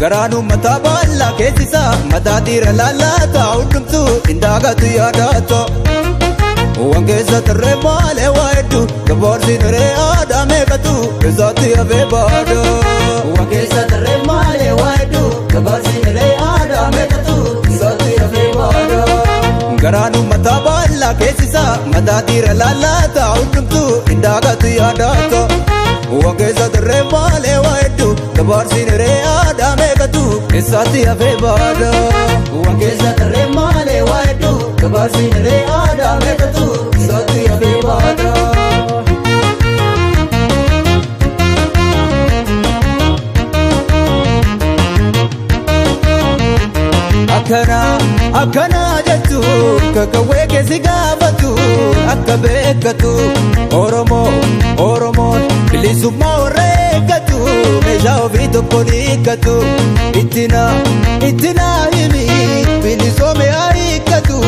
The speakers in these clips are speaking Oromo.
Garaanu mataa baallaa keessisa mataa dhiira laallaataa hundumtu indaagatu yaadato waan keessa tarree maalee waa hedduu gabaarsiin hiree aadaa meeqatu keessaatti hafee baada waan keessa tarree maalee waa hedduu gabaarsiin hiree aadaa meeqatu keessaatti hafee baada Garaanu mataa baallaa keessisa mataa dhiira laallaataa hundumtu indaagatu yaadato waan keessa tarree maalee waa hedduu gabaarsiin hiree aadaa meeqatu keessaatti hafee baada waan keessa tarree maalee waa hedduu gabaarsiin hiree aadaa meeqatu keessaatti hafee baada Akkana jechuun kakawwee keessi gaafatu akka beekatu Oromoon bilisummaa warra eeggatu meeshaa ofii tokko hiikkatu ittina himi bilisoome haa hiikkatu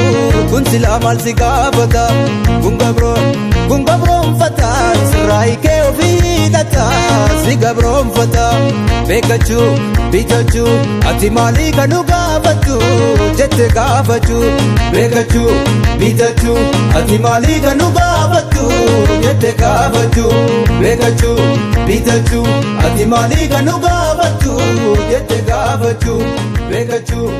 kun silaa maal si gaafata kun gabroonfata sirraa hiikee ofii hidhata si gabroonfata beekachuu bitachuu ati maalii kan nu gaafatu jette gaafachuu beekachuu bitachuu ati maalii kan nu gaafatu jette gaafachuu beekachuu bitachuu ati maalii kan nu gaafatu jette gaafachuu beekachuu